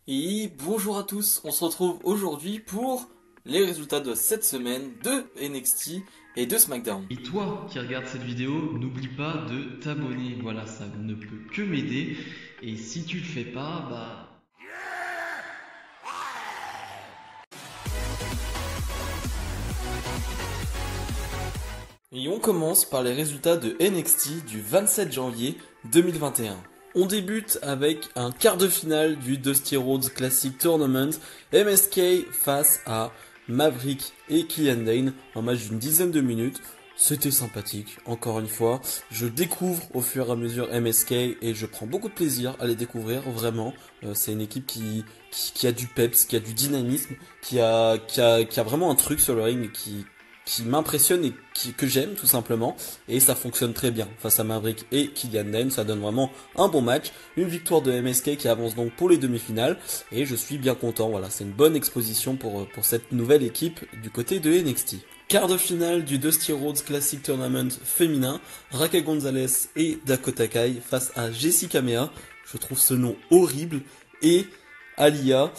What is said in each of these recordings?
Et bonjour à tous, on se retrouve aujourd'hui pour les résultats de cette semaine de NXT et de SmackDown. Et toi qui regardes cette vidéo, n'oublie pas de t'abonner. Voilà, ça ne peut que m'aider. Et si tu le fais pas, Et on commence par les résultats de NXT du 27 janvier 2021. On débute avec un quart de finale du Dusty Rhodes Classic Tournament, MSK face à Maverick et Killian Dane, un match d'une dizaine de minutes. C'était sympathique, encore une fois. Je découvre au fur et à mesure MSK et je prends beaucoup de plaisir à les découvrir, vraiment. C'est une équipe qui a du peps, qui a du dynamisme, qui a vraiment un truc sur le ring qui m'impressionne et que j'aime tout simplement, et ça fonctionne très bien face à Maverick et Killian Dane. Ça donne vraiment un bon match, une victoire de MSK qui avance donc pour les demi-finales, et je suis bien content. Voilà, c'est une bonne exposition pour cette nouvelle équipe du côté de NXT. Quart de finale du Dusty Rhodes Classic Tournament féminin, Raquel Gonzalez et Dakota Kai face à Jessica Mea. Je trouve ce nom horrible, et Aliyah.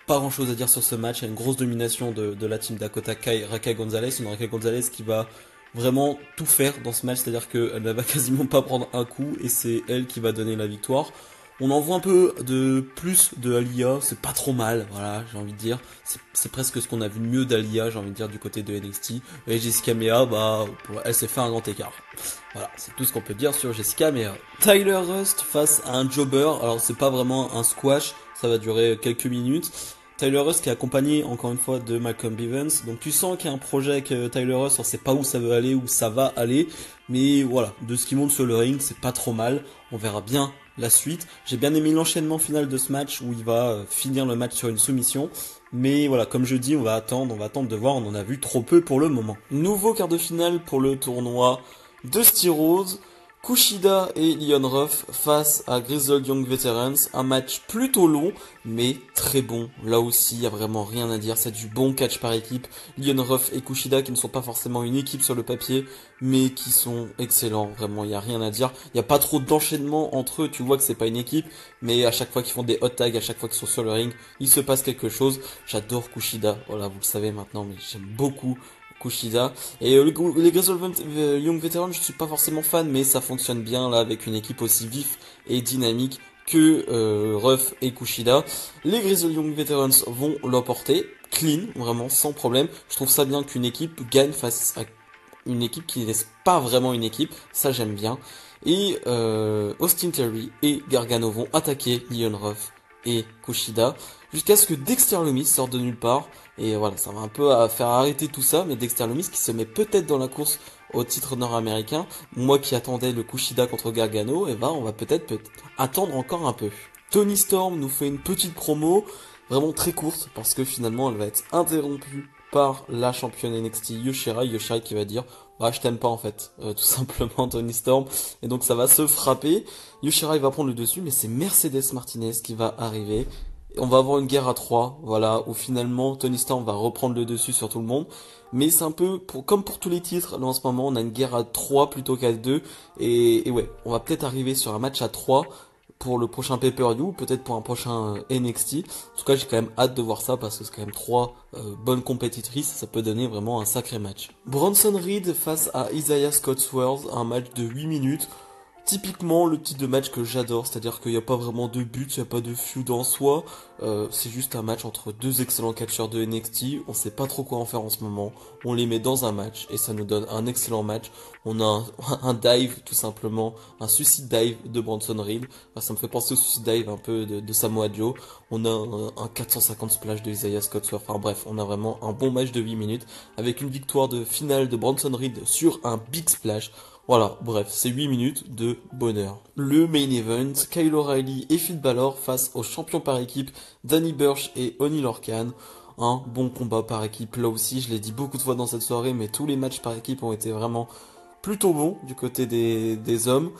Pas grand chose à dire sur ce match, il y a une grosse domination de la team Dakota Kai, Raquel Gonzalez, une Raquel Gonzalez qui va vraiment tout faire dans ce match, c'est-à-dire qu'elle ne va quasiment pas prendre un coup et c'est elle qui va donner la victoire. On en voit un peu de plus de Aliyah, c'est pas trop mal, voilà, j'ai envie de dire. C'est presque ce qu'on a vu de mieux d'Aliyah, j'ai envie de dire, du côté de NXT. Et Jessica Mea, elle s'est fait un grand écart. Voilà, c'est tout ce qu'on peut dire sur Jessica Mea. Tyler Rust face à un jobber, alors c'est pas vraiment un squash, ça va durer quelques minutes. Tyler Rust qui est accompagné encore une fois de Malcolm Bivens, donc tu sens qu'il y a un projet avec Tyler Rust, on sait pas où ça veut aller, où ça va aller, mais voilà, de ce qui monte sur le ring, c'est pas trop mal, on verra bien la suite. J'ai bien aimé l'enchaînement final de ce match où il va finir le match sur une soumission, mais voilà, comme je dis, on va attendre de voir, on en a vu trop peu pour le moment. Nouveau quart de finale pour le tournoi Dusty Rhodes, Kushida et Leon Ruff face à Grizzled Young Veterans, un match plutôt long mais très bon. Là aussi, il y a vraiment rien à dire, c'est du bon catch par équipe. Leon Ruff et Kushida qui ne sont pas forcément une équipe sur le papier, mais qui sont excellents, vraiment, il y a rien à dire. Il y a pas trop d'enchaînement entre eux, tu vois que c'est pas une équipe, mais à chaque fois qu'ils font des hot tags, à chaque fois qu'ils sont sur le ring, il se passe quelque chose. J'adore Kushida, voilà, vous le savez maintenant, mais j'aime beaucoup Kushida. Et les Grizzled Young Veterans, je suis pas forcément fan, mais ça fonctionne bien là avec une équipe aussi vif et dynamique que Ruff et Kushida. Les Grizzled Young Veterans vont l'emporter, clean, vraiment sans problème. Je trouve ça bien qu'une équipe gagne face à une équipe qui n'est pas vraiment une équipe, ça j'aime bien. Et Austin Theory et Gargano vont attaquer Leon Ruff et Kushida jusqu'à ce que Dexter Lumis sorte de nulle part. Et voilà, ça va un peu faire arrêter tout ça, mais Dexter Lumis qui se met peut-être dans la course au titre nord-américain. Moi qui attendais le Kushida contre Gargano, et on va peut-être attendre encore un peu. Tony Storm nous fait une petite promo, vraiment très courte, parce que finalement elle va être interrompue par la championne NXT Yoshirai qui va dire bah je t'aime pas en fait, tout simplement Tony Storm, et donc ça va se frapper. Yoshirai va prendre le dessus, mais c'est Mercedes Martinez qui va arriver. On va avoir une guerre à 3, voilà, où finalement Tony Storm va reprendre le dessus sur tout le monde. Mais c'est un peu comme pour tous les titres, là en ce moment on a une guerre à 3 plutôt qu'à 2. Et ouais, on va peut-être arriver sur un match à 3 pour le prochain pay-per-view, peut-être pour un prochain NXT. En tout cas j'ai quand même hâte de voir ça parce que c'est quand même 3 bonnes compétitrices, ça peut donner vraiment un sacré match. Bronson Reed face à Isaiah Scottsworth, un match de 8 minutes. Typiquement le type de match que j'adore, c'est-à-dire qu'il n'y a pas vraiment de but, il n'y a pas de feud en soi, c'est juste un match entre deux excellents catcheurs de NXT, on sait pas trop quoi en faire en ce moment, on les met dans un match et ça nous donne un excellent match. On a un dive tout simplement, un suicide dive de Bronson Reed, ça me fait penser au suicide dive un peu de Samoa Joe, on a un 450 splash de Isaiah Scottsworth, enfin bref, on a vraiment un bon match de 8 minutes avec une victoire de finale de Bronson Reed sur un big splash. Voilà, bref, c'est 8 minutes de bonheur. Le main event, Kyle O'Reilly et Finn Balor face aux champions par équipe, Danny Burch et Oni Lorcan. Un bon combat par équipe, là aussi, je l'ai dit beaucoup de fois dans cette soirée, mais tous les matchs par équipe ont été vraiment plutôt bons du côté des hommes.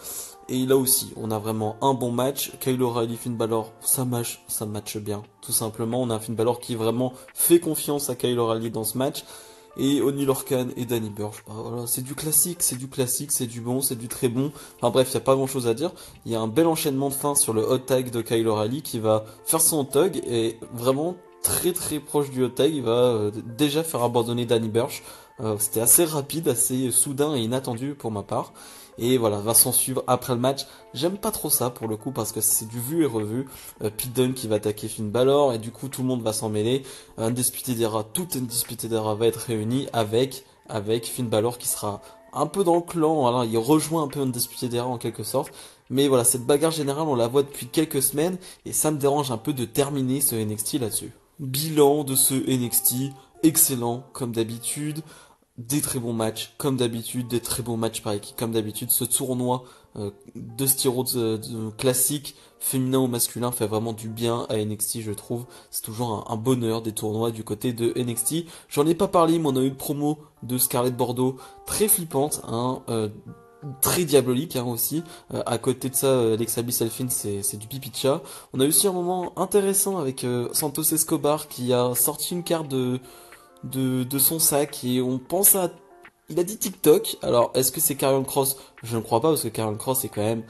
Et là aussi, on a vraiment un bon match. Kyle O'Reilly, Finn Balor, ça match bien. Tout simplement, on a un Finn Balor qui vraiment fait confiance à Kyle O'Reilly dans ce match. et Oney Lorcan et Danny Burch. Bah, voilà, c'est du classique, c'est du bon, c'est du très bon. Enfin bref, il y a pas grand chose à dire. Il y a un bel enchaînement de fin sur le hot tag de Kyle O'Reilly qui va faire son hot tag et vraiment très très proche du hot tag. Il va déjà faire abandonner Danny Burch. C'était assez rapide, assez soudain et inattendu pour ma part. Et voilà, va s'en suivre après le match. J'aime pas trop ça pour le coup parce que c'est du vu et revu. Pete Dunne qui va attaquer Finn Balor et du coup tout le monde va s'en mêler. Undisputed Era, toute Undisputed Era va être réunie avec Finn Balor qui sera un peu dans le clan. Voilà, il rejoint un peu Undisputed Era en quelque sorte. Mais voilà, cette bagarre générale on la voit depuis quelques semaines et ça me dérange un peu de terminer ce NXT là-dessus. Bilan de ce NXT, excellent comme d'habitude. Des très bons matchs, comme d'habitude, des très bons matchs par équipe, comme d'habitude. Ce tournoi de Rhodes classique, féminin ou masculin, fait vraiment du bien à NXT, je trouve. C'est toujours un bonheur des tournois du côté de NXT. J'en ai pas parlé, mais on a eu une promo de Scarlett Bordeaux très flippante, hein, très diabolique hein, aussi. À côté de ça, Alexa Bliss Elfin, c'est du pipi de chat. On a aussi un moment intéressant avec Santos Escobar qui a sorti une carte de son sac et on pense à... Il a dit TikTok, alors est-ce que c'est Karrion Kross? Je ne crois pas parce que Karrion Kross est quand même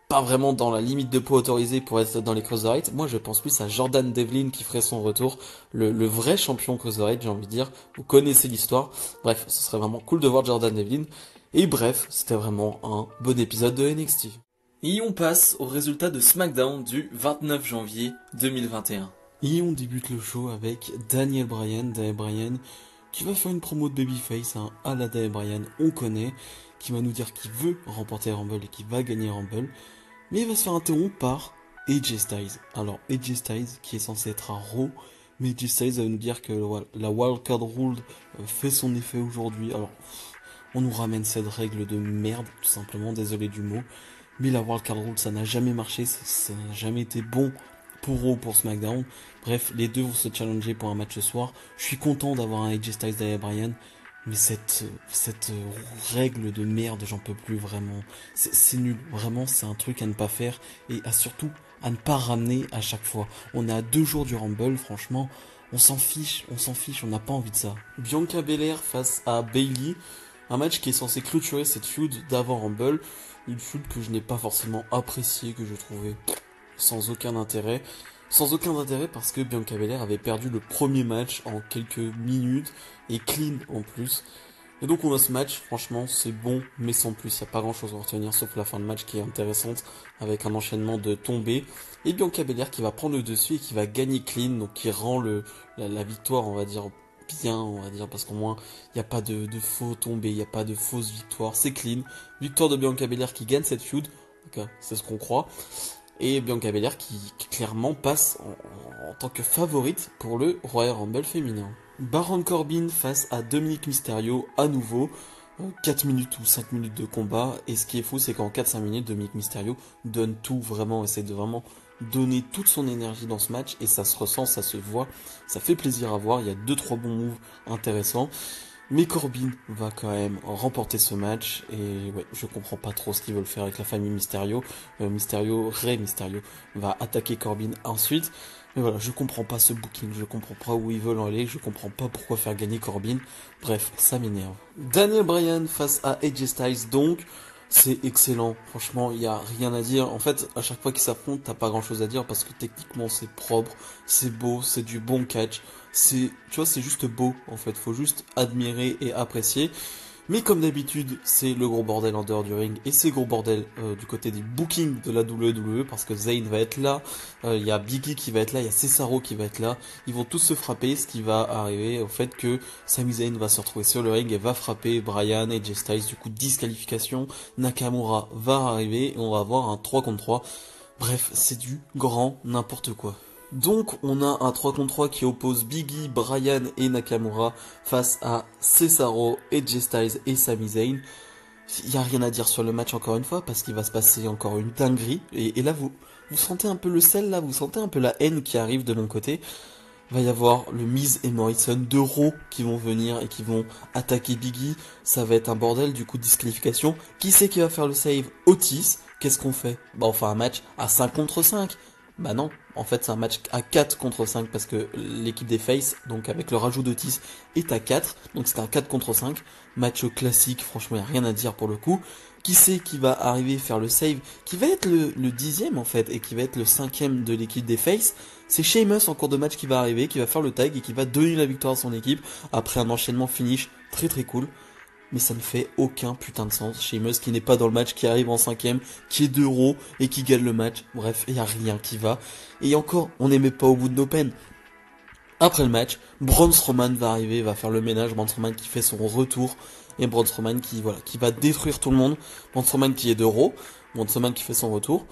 pas vraiment dans la limite de poids autorisée pour être dans les cruiserweight. Moi je pense plus à Jordan Devlin qui ferait son retour, le vrai champion cruiserweight j'ai envie de dire, vous connaissez l'histoire. Bref, ce serait vraiment cool de voir Jordan Devlin. Et bref, c'était vraiment un bon épisode de NXT. Et on passe au résultat de SmackDown du 29 janvier 2021. Et on débute le show avec Daniel Bryan qui va faire une promo de Babyface hein, à la Daniel Bryan, on connaît, qui va nous dire qu'il veut remporter Rumble et qu'il va gagner Rumble, mais il va se faire interrompre par AJ Styles. Alors AJ Styles qui est censé être à Raw, mais AJ Styles va nous dire que la Wildcard Rule fait son effet aujourd'hui. Alors on nous ramène cette règle de merde, tout simplement, désolé du mot, mais la Wildcard Rule ça n'a jamais marché, ça n'a jamais été bon pour Raw, pour SmackDown. Bref, les deux vont se challenger pour un match ce soir. Je suis content d'avoir un AJ Styles Daniel Bryan, mais cette règle de merde, j'en peux plus vraiment. C'est nul, vraiment, c'est un truc à ne pas faire et surtout à ne pas ramener à chaque fois. On est à 2 jours du Rumble, franchement, on s'en fiche, on n'a pas envie de ça. Bianca Belair face à Bayley, un match qui est censé clôturer cette feud d'avant Rumble, une feud que je n'ai pas forcément appréciée, que je trouvais sans aucun intérêt. Sans aucun intérêt parce que Bianca Belair avait perdu le premier match en quelques minutes et clean en plus. Et donc on a ce match, franchement c'est bon mais sans plus, il n'y a pas grand chose à retenir sauf la fin de match qui est intéressante avec un enchaînement de tombées. Et Bianca Belair qui va prendre le dessus et qui va gagner clean, donc qui rend la victoire on va dire bien, on va dire, parce qu'au moins il n'y a pas de faux tombées, il n'y a pas de fausses victoires, c'est clean. Victoire de Bianca Belair qui gagne cette feud, c'est ce qu'on croit. Et Bianca Belair qui clairement passe en tant que favorite pour le Royal Rumble féminin. Baron Corbin face à Dominic Mysterio à nouveau. 4 minutes ou 5 minutes de combat. Et ce qui est fou, c'est qu'en 4-5 minutes, Dominic Mysterio donne tout vraiment, essaie de vraiment donner toute son énergie dans ce match. Et ça se ressent, ça se voit, ça fait plaisir à voir. Il y a 2-3 bons moves intéressants. Mais Corbin va quand même remporter ce match et ouais, je comprends pas trop ce qu'ils veulent faire avec la famille Mysterio. Rey Mysterio va attaquer Corbin ensuite. Mais voilà, je comprends pas ce booking, je comprends pas où ils veulent aller, je comprends pas pourquoi faire gagner Corbin. Bref, ça m'énerve. Daniel Bryan face à AJ Styles donc. C'est excellent, franchement, il y a rien à dire. En fait, à chaque fois qu'ils s'affrontent, t'as pas grand chose à dire parce que techniquement c'est propre, c'est beau, c'est du bon catch. Tu vois, c'est juste beau en fait, faut juste admirer et apprécier. Mais comme d'habitude, c'est le gros bordel en dehors du ring et c'est gros bordel du côté des bookings de la WWE parce que Zayn va être là, il y a Biggie qui va être là, il y a Cesaro qui va être là. Ils vont tous se frapper, ce qui va arriver au fait que Sami Zayn va se retrouver sur le ring et va frapper Bryan et AJ Styles. Du coup, disqualification, Nakamura va arriver et on va avoir un 3 contre 3. Bref, c'est du grand n'importe quoi. Donc on a un 3 contre 3 qui oppose Biggie, Bryan et Nakamura face à Cesaro, AJ Styles et Sami Zayn. Il n'y a rien à dire sur le match encore une fois parce qu'il va se passer encore une dinguerie. Et là vous sentez un peu le sel là, vous sentez un peu la haine qui arrive de mon côté. Il va y avoir le Miz et Morrison de Raw qui vont venir et qui vont attaquer Biggie. Ça va être un bordel, du coup disqualification. Qui c'est qui va faire le save? Otis. Qu'est-ce qu'on fait? Bah on fait un match à 5 contre 5. Bah non, en fait c'est un match à 4 contre 5 parce que l'équipe des Face, donc avec le rajout d'Otis, est à 4, donc c'est un 4 contre 5, match classique, franchement y a rien à dire pour le coup. Qui c'est qui va arriver faire le save, qui va être le 10e en fait, et qui va être le 5e de l'équipe des Face? C'est Sheamus en cours de match qui va arriver, qui va faire le tag et qui va donner la victoire à son équipe après un enchaînement finish très très cool. Mais ça ne fait aucun putain de sens. Sheamus qui n'est pas dans le match, qui arrive en 5e, qui est 2 euros et qui gagne le match. Bref, il n'y a rien qui va. Et encore, on n'est même pas au bout de nos peines. Après le match, Braun Strowman va arriver, va faire le ménage. Braun Strowman qui fait son retour. Et Braun Strowman qui va détruire tout le monde. Braun Strowman qui est 2 euros. Braun Strowman qui fait son retour.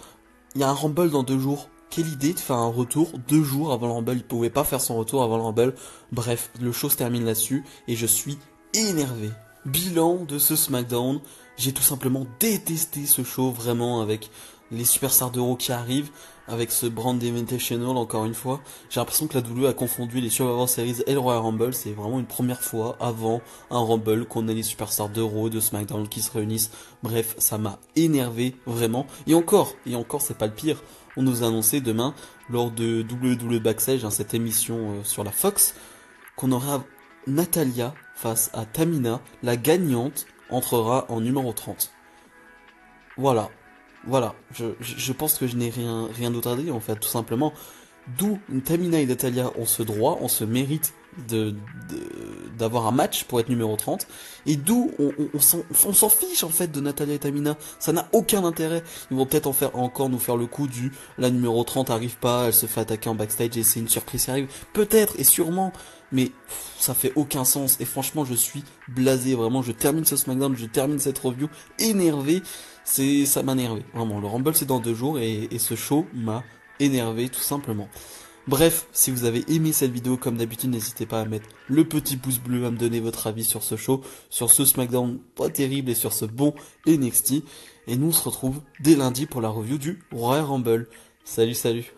Il y a un Rumble dans 2 jours. Quelle idée de faire un retour 2 jours avant le Rumble. Il pouvait pas faire son retour avant le Rumble. Bref, le show se termine là-dessus. Et je suis énervé. Bilan de ce SmackDown, j'ai tout simplement détesté ce show, vraiment, avec les superstars d'Euro qui arrivent, avec ce Brand Invitational, encore une fois. J'ai l'impression que la WWE a confondu les Survivor Series et le Royal Rumble. C'est vraiment une première fois avant un Rumble qu'on ait les superstars d'Euro, de SmackDown qui se réunissent. Bref, ça m'a énervé, vraiment. Et encore, c'est pas le pire. On nous a annoncé demain, lors de WWE Backstage, hein, cette émission sur la Fox, qu'on aura Natalya face à Tamina, la gagnante entrera en numéro 30. Voilà, je pense que je n'ai rien d'autre à dire en fait, tout simplement. D'où Tamina et Natalya ont ce droit, ont ce mérite d'avoir un match pour être numéro 30, et d'où on s'en fiche en fait de Natalya et Tamina, ça n'a aucun intérêt. Ils vont peut-être encore nous faire le coup du la numéro 30 arrive pas, elle se fait attaquer en backstage et c'est une surprise qui arrive, peut-être et sûrement, mais ça fait aucun sens, et franchement je suis blasé, vraiment. Je termine ce SmackDown, je termine cette review énervé, ça m'a énervé, vraiment. Le Rumble c'est dans 2 jours, et ce show m'a énervé tout simplement. Bref, si vous avez aimé cette vidéo, comme d'habitude, n'hésitez pas à mettre le petit pouce bleu, à me donner votre avis sur ce show, sur ce SmackDown pas terrible et sur ce bon NXT. Et nous on se retrouve dès lundi pour la review du Royal Rumble. Salut, salut.